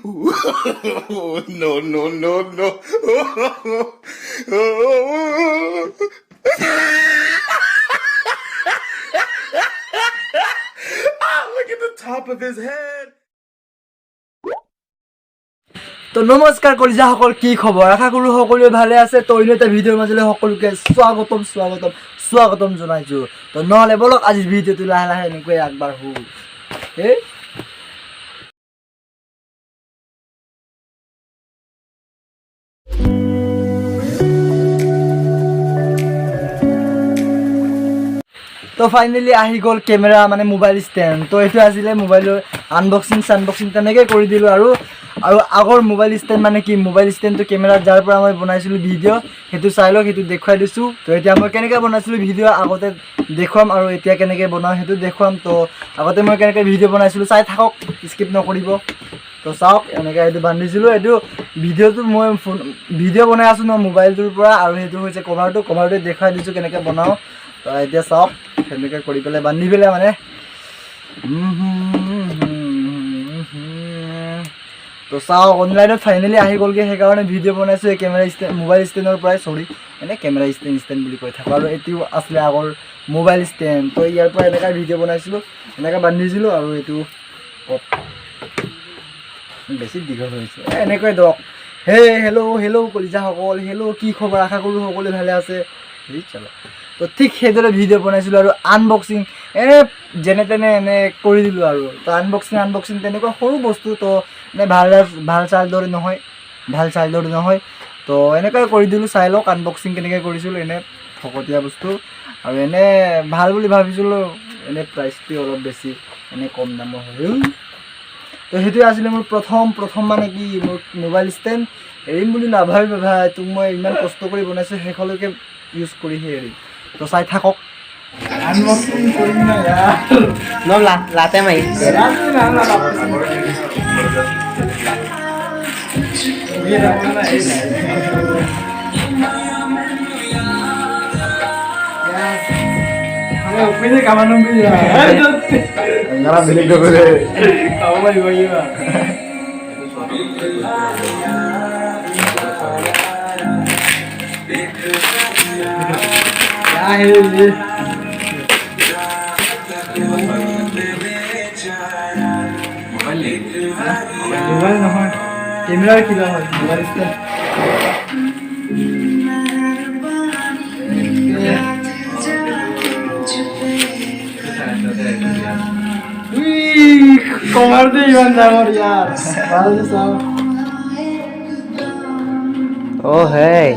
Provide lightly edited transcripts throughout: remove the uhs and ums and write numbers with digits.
No, no, no, no. Look at the top of his head. তো নমস্কাৰ কলিজাসকল, কি খবৰ? আশা কৰোঁ সকলোৱে ভালে আছে। তো অন্য এটা ভিডিঅ'ৰ মাজলৈ সকলোকে স্বাগতম জনাইছোঁ। তো নহ'লে বলক আজিৰ ভিডিঅ'টো লাহে লাহে এনেকৈ আগবাঢ়ো। তো ফাইনেলি আহি গ'ল কেমেৰা, মানে মোবাইল ষ্টেণ্ড। তো এইটো আছিলে মোবাইলৰ আনবক্সিং তেনেকৈ কৰি দিলোঁ। আৰু আগৰ মোবাইল ষ্টেণ্ড মানে কি, মোবাইল ষ্টেণ্ডটো কেমেৰা যাৰ পৰা মই বনাইছিলোঁ ভিডিঅ', সেইটো চাই লওক, সেইটো দেখুৱাই দিছোঁ। তো এতিয়া মই কেনেকৈ বনাইছিলোঁ ভিডিঅ' আগতে দেখুৱাম, আৰু এতিয়া কেনেকৈ বনাওঁ সেইটো দেখুৱাম। তো আগতে মই কেনেকৈ ভিডিঅ' বনাইছিলোঁ চাই থাকক, স্কিপ নকৰিব। তো চাওক, এনেকৈ এইটো বান্ধিছিলোঁ। এইটো ভিডিঅ'টো মই ভিডিঅ' বনাই আছোঁ ন মোবাইলটোৰ পৰা, আৰু সেইটো হৈছে কভাৰটো দেখুৱাই দিছোঁ কেনেকৈ বনাওঁ। তো এতিয়া চাওক, সেনেকৈ কৰি পেলাই বান্ধি পেলাই মানে তো চাওক, অনলাইনত ফাইনেলি আহি গ'লগৈ, সেইকাৰণে ভিডিঅ' বনাইছোঁ এই মোবাইল ষ্টেণ্ডৰ পৰাই। কেমেৰা ষ্টেণ্ড বুলি কৈ থাকোঁ। আৰু এইটো আছিলে আগৰ মোবাইল ষ্টেণ্ড। তো ইয়াৰ পৰা এনেকৈ ভিডিঅ' বনাইছিলোঁ, এনেকৈ বান্ধিছিলোঁ। আৰু এইটো বেছি দীঘল হৈছে, এনেকৈ ধৰক। হেল্ল' কলিজাসকল, কি খবৰ? আশা কৰোঁ সকলোৱে ভালে আছে। চলো, তো ঠিক সেইদৰে ভিডিঅ' বনাইছিলোঁ। আৰু আনবক্সিং যেনে তেনে কৰি দিলোঁ। আৰু তো আনবক্সিং তেনেকুৱা সৰু বস্তু, তো ভাল চাৰ্জৰ নহয়। তো এনেকৈ কৰি দিলোঁ। চাই লওক আনবক্সিং কেনেকৈ কৰিছিলোঁ। ফকতীয়া বস্তু, আৰু ভাল বুলি ভাবিছিলোঁ। প্ৰাইচটো অলপ বেছি, কম দামৰ হ'ল। তো সেইটোৱে আছিলে মোৰ প্ৰথম মানে কি, মোৰ মোবাইল ষ্টেণ্ড। এৰিম বুলি নাভাবিবা ভাই, তোক মই ইমান কষ্ট কৰি বনাইছোঁ, শেষলৈকে ইউজ কৰিহে এৰিম। তো চাই থাকক। আনবক্সিং কৰিম না ইয়াৰ, লাতে মাৰি opini kawan nunggu ya. Nggak bilik dulu deh. Kamu mah juga iya. Ya ini. Mobile নহয়, কেমেৰাৰ কিবা হয়, মোবাইল ষ্টেণ্ড। কভাৰটো ইমান ডাঙৰ ইয়াৰ, ভাল চাওঁ। অ' হেই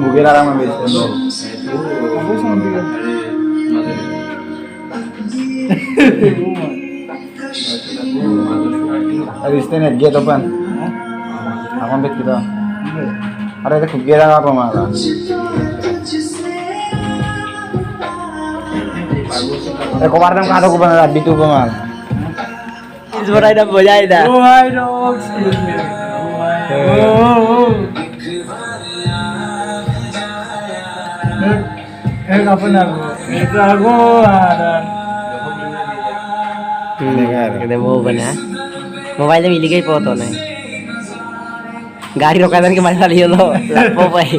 বুকের আরাম হবে Istinet dia topan. Aku ambil kita. Ada itu kira apa malah? Kemarin kan aku pernah di tuh pemal. Suara dah bojai dah. Oh my dog, excuse me. Apa nak? Itu aku ada. Kita mau benar. Mobile में मिल गई तो नहीं गाड़ी रोका के मार लियो लो लापो भाई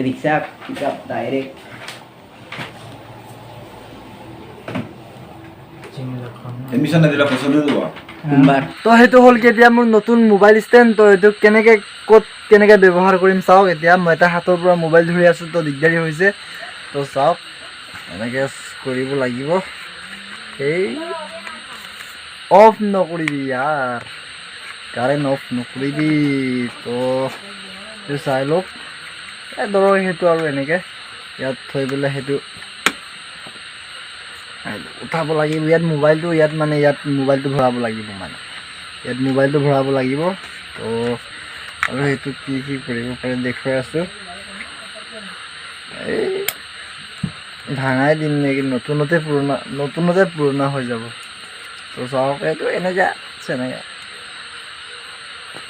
rickshaw pickup direct admission দিলা পছন্দ দিব তো সেইটো হ'ল কি, এতিয়া মোৰ নতুন মোবাইল ষ্টেণ্ড। তো এইটো কেনেকৈ ব্যৱহাৰ কৰিম চাওক। এতিয়া মই এটা হাতৰ পৰা মোবাইল ধৰি আছোঁ, তো দিগদাৰী হৈছে। তো চাওক, এনেকৈ কৰিব লাগিব। অফ নকৰিবি ইয়াৰ, কাৰেণ্ট অফ নকৰিবি। তো সেইটো চাই লওক। ধৰক সেইটো আৰু এনেকৈ ইয়াত থৈ পেলাই সেইটো উঠাব লাগিব। ইয়াত মোবাইলটো ভৰাব লাগিব, ইয়াত মোবাইলটো ভৰাব লাগিব। তো আৰু সেইটো কি কৰিব পাৰে দেখুৱাই আছোঁ। ভাঙাই দিম নেকি, নতুনতে পুৰণা হৈ যাব। তো চাওক, এইটো এনেকৈ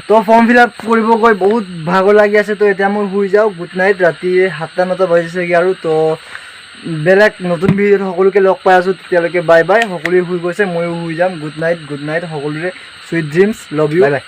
তো ফৰ্ম ফিল আপ কৰিব গৈ বহুত ভাগৰ লাগি আছে। তো এতিয়া মই শুই যাওঁ। Good night. ৰাতি 7টা-9টা বাজিছেগৈ আৰু। তো বেলেগ নতুন ভিডিঅ'ত সকলোকে লগ পাই আছোঁ। তেতিয়ালৈকে বাই বাই। সকলোৱে শুই গৈছে, ময়ো শুই যাম। গুড নাইট সকলোৰে। Sweet dreams. Love you. Bye by.